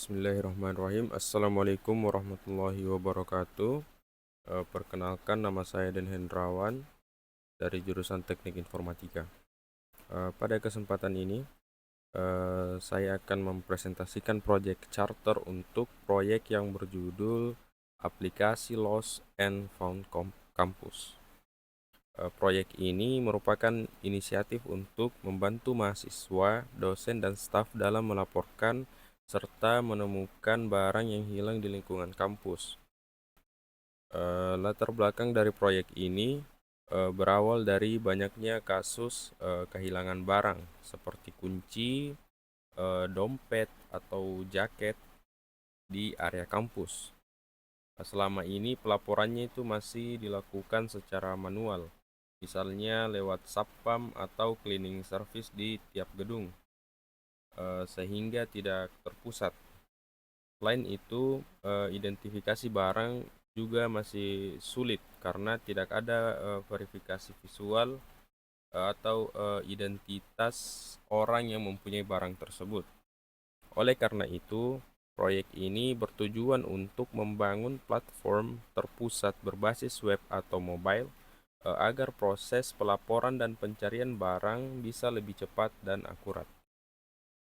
Bismillahirrahmanirrahim. Assalamualaikum warahmatullahi wabarakatuh. Perkenalkan, nama saya Den Hendrawan dari jurusan Teknik Informatika. Pada kesempatan ini, saya akan mempresentasikan proyek charter untuk proyek yang berjudul Aplikasi Lost and Found Campus. Proyek ini merupakan inisiatif untuk membantu mahasiswa, dosen, dan staf dalam melaporkan serta menemukan barang yang hilang di lingkungan kampus. Latar belakang dari proyek ini berawal dari banyaknya kasus kehilangan barang seperti kunci, dompet, atau jaket di area kampus. Selama ini pelaporannya itu masih dilakukan secara manual, misalnya lewat satpam atau cleaning service di tiap gedung, sehingga tidak terpusat. Selain itu, identifikasi barang juga masih sulit karena tidak ada verifikasi visual atau identitas orang yang mempunyai barang tersebut. Oleh karena itu, proyek ini bertujuan untuk membangun platform terpusat berbasis web atau mobile agar proses pelaporan dan pencarian barang bisa lebih cepat dan akurat.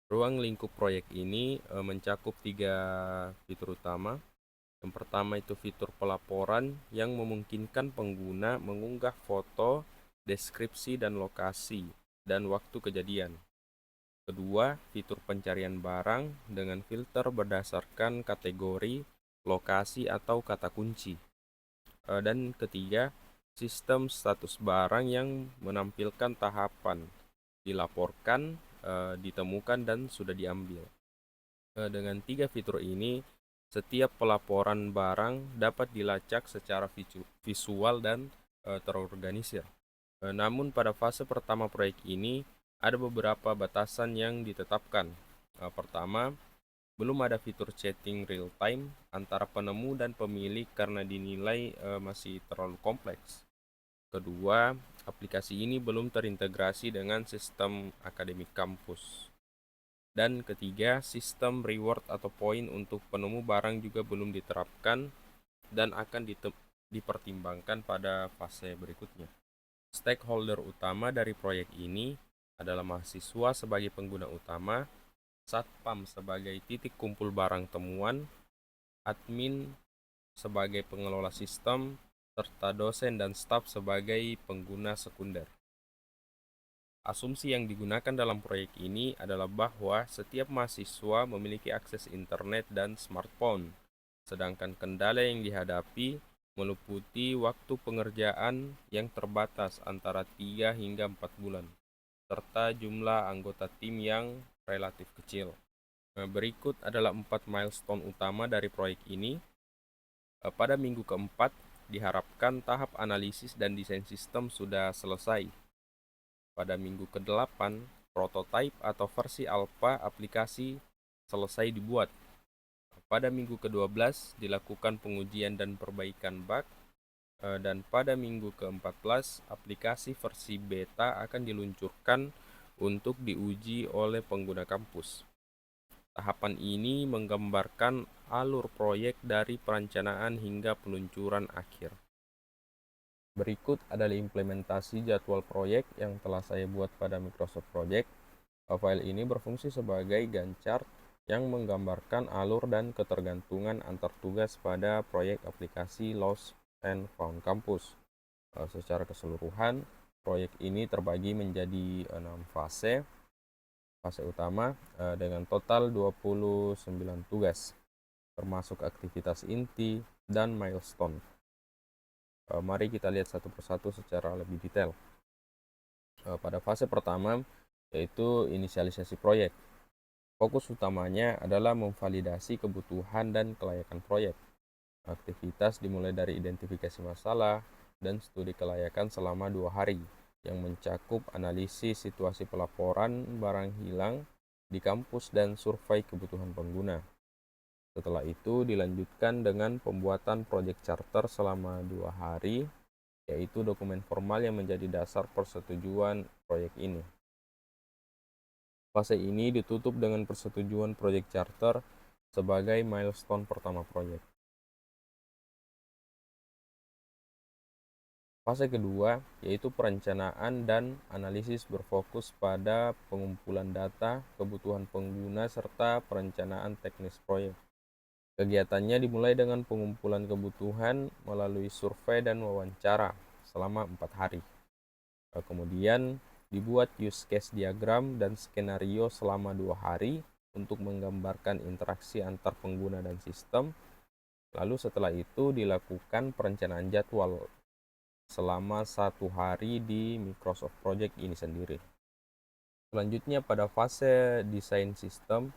Ruang lingkup proyek ini mencakup 3 fitur utama. Yang pertama itu fitur pelaporan yang memungkinkan pengguna mengunggah foto, deskripsi, dan lokasi dan waktu kejadian. Kedua, fitur pencarian barang dengan filter berdasarkan kategori, lokasi, atau kata kunci. Dan ketiga, sistem status barang yang menampilkan tahapan dilaporkan, ditemukan, dan sudah diambil. Dengan 3 fitur ini, setiap pelaporan barang dapat dilacak secara visual dan terorganisir. Namun pada fase pertama proyek ini, ada beberapa batasan yang ditetapkan. Pertama, belum ada fitur chatting real time antara penemu dan pemilik karena dinilai masih terlalu kompleks. Kedua, aplikasi ini belum terintegrasi dengan sistem akademik kampus. Dan ketiga, sistem reward atau poin untuk penemu barang juga belum diterapkan dan akan dipertimbangkan pada fase berikutnya. Stakeholder utama dari proyek ini adalah mahasiswa sebagai pengguna utama, satpam sebagai titik kumpul barang temuan, admin sebagai pengelola sistem, serta dosen dan staf sebagai pengguna sekunder. Asumsi yang digunakan dalam proyek ini adalah bahwa setiap mahasiswa memiliki akses internet dan smartphone, sedangkan kendala yang dihadapi meliputi waktu pengerjaan yang terbatas antara 3 hingga 4 bulan, serta jumlah anggota tim yang relatif kecil. Berikut adalah 4 milestone utama dari proyek ini. Pada minggu keempat, diharapkan tahap analisis dan desain sistem sudah selesai. Pada minggu ke-8, prototipe atau versi alpha aplikasi selesai dibuat. Pada minggu ke-12, dilakukan pengujian dan perbaikan bug. Dan pada minggu ke-14, aplikasi versi beta akan diluncurkan untuk diuji oleh pengguna kampus. Tahapan ini menggambarkan alur proyek dari perencanaan hingga peluncuran akhir. Berikut adalah implementasi jadwal proyek yang telah saya buat pada Microsoft Project. File ini berfungsi sebagai Gantt chart yang menggambarkan alur dan ketergantungan antar tugas pada proyek aplikasi Lost and Found Campus. Secara keseluruhan, proyek ini terbagi menjadi 6 fase. Fase utama dengan total 29 tugas, termasuk aktivitas inti dan milestone. Mari kita lihat satu persatu secara lebih detail. Pada fase pertama, yaitu inisialisasi proyek. Fokus utamanya adalah memvalidasi kebutuhan dan kelayakan proyek. Aktivitas dimulai dari identifikasi masalah dan studi kelayakan selama 2 hari, yang mencakup analisis situasi pelaporan barang hilang di kampus dan survei kebutuhan pengguna. Setelah itu dilanjutkan dengan pembuatan proyek charter selama 2 hari, yaitu dokumen formal yang menjadi dasar persetujuan proyek ini. Fase ini ditutup dengan persetujuan proyek charter sebagai milestone pertama proyek. Fase kedua yaitu perencanaan dan analisis berfokus pada pengumpulan data, kebutuhan pengguna, serta perencanaan teknis proyek. Kegiatannya dimulai dengan pengumpulan kebutuhan melalui survei dan wawancara selama 4 hari. Kemudian dibuat use case diagram dan skenario selama 2 hari untuk menggambarkan interaksi antar pengguna dan sistem. Lalu setelah itu dilakukan perencanaan jadwal selama 1 hari di Microsoft Project ini sendiri. Selanjutnya pada fase desain sistem,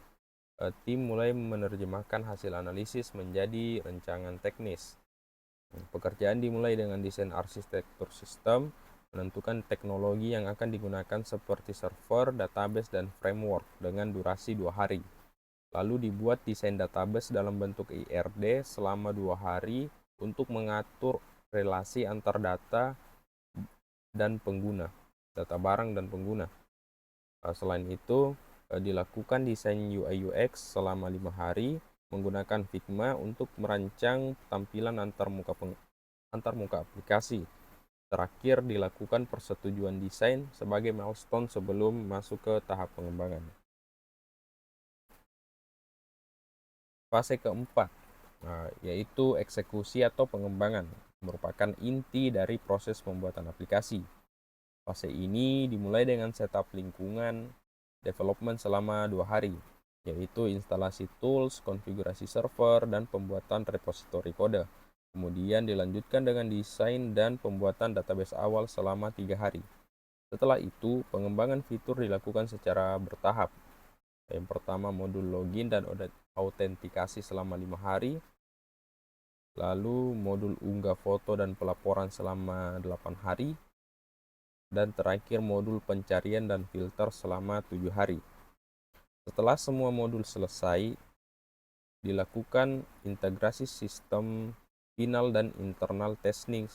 tim mulai menerjemahkan hasil analisis menjadi rancangan teknis. Pekerjaan dimulai dengan desain arsitektur sistem, menentukan teknologi yang akan digunakan seperti server, database, dan framework dengan durasi 2 hari. Lalu dibuat desain database dalam bentuk IRD selama 2 hari untuk mengatur relasi antar data dan pengguna, data barang dan pengguna. Selain itu, dilakukan desain UI UX selama 5 hari menggunakan Figma untuk merancang tampilan antar muka aplikasi. Terakhir dilakukan persetujuan desain sebagai milestone sebelum masuk ke tahap pengembangan. Fase keempat, yaitu eksekusi atau pengembangan, merupakan inti dari proses pembuatan aplikasi. Fase ini dimulai dengan setup lingkungan development selama 2 hari, yaitu instalasi tools, konfigurasi server, dan pembuatan repositori kode. Kemudian dilanjutkan dengan desain dan pembuatan database awal selama 3 hari. Setelah itu, pengembangan fitur dilakukan secara bertahap. Yang pertama modul login dan autentikasi selama 5 hari. Lalu modul unggah foto dan pelaporan selama 8 hari. Dan terakhir modul pencarian dan filter selama 7 hari. Setelah semua modul selesai, dilakukan integrasi sistem final dan internal testing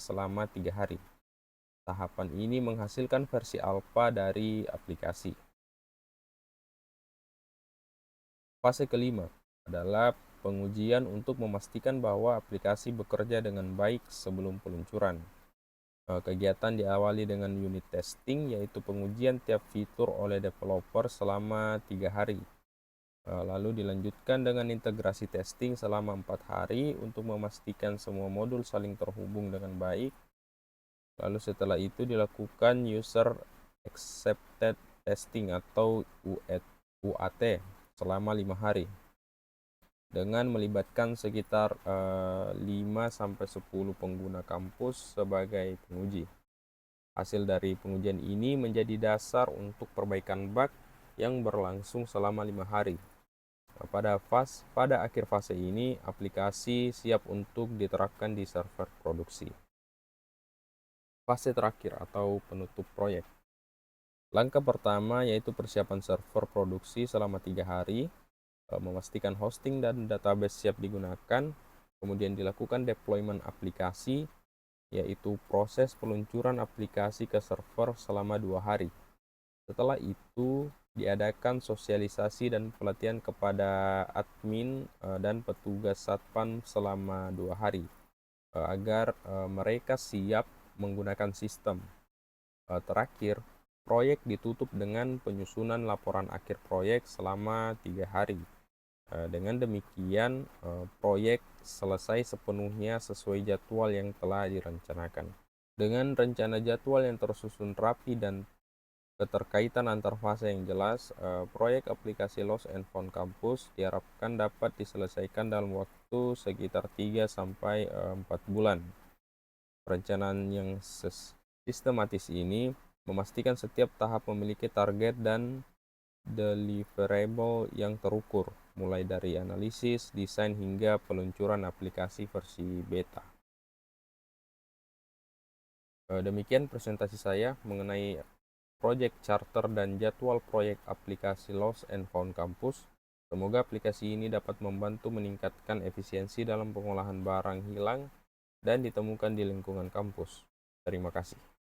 selama 3 hari. Tahapan ini menghasilkan versi alpha dari aplikasi. Fase kelima adalah pengujian untuk memastikan bahwa aplikasi bekerja dengan baik sebelum peluncuran. Kegiatan diawali dengan unit testing, yaitu pengujian tiap fitur oleh developer selama 3 hari. Lalu dilanjutkan dengan integrasi testing selama 4 hari untuk memastikan semua modul saling terhubung dengan baik. Lalu setelah itu dilakukan user accepted testing atau UAT selama 5 hari dengan melibatkan sekitar 5-10 pengguna kampus sebagai penguji. Hasil dari pengujian ini menjadi dasar untuk perbaikan bug yang berlangsung selama 5 hari. Pada akhir fase ini, aplikasi siap untuk diterapkan di server produksi. Fase terakhir atau penutup proyek. Langkah pertama yaitu persiapan server produksi selama 3 hari, memastikan hosting dan database siap digunakan, kemudian dilakukan deployment aplikasi, yaitu proses peluncuran aplikasi ke server selama 2 hari. Setelah itu, diadakan sosialisasi dan pelatihan kepada admin dan petugas satpam selama 2 hari, agar mereka siap menggunakan sistem. Terakhir, proyek ditutup dengan penyusunan laporan akhir proyek selama 3 hari. Dengan demikian, proyek selesai sepenuhnya sesuai jadwal yang telah direncanakan. Dengan rencana jadwal yang tersusun rapi dan keterkaitan antar fase yang jelas, proyek aplikasi Lost and Found Campus diharapkan dapat diselesaikan dalam waktu sekitar 3-4 bulan. Perencanaan yang sistematis ini memastikan setiap tahap memiliki target dan deliverable yang terukur, mulai dari analisis, desain, hingga peluncuran aplikasi versi beta. Demikian presentasi saya mengenai proyek charter dan jadwal proyek aplikasi Lost and Found Campus. Semoga aplikasi ini dapat membantu meningkatkan efisiensi dalam pengolahan barang hilang dan ditemukan di lingkungan kampus. Terima kasih.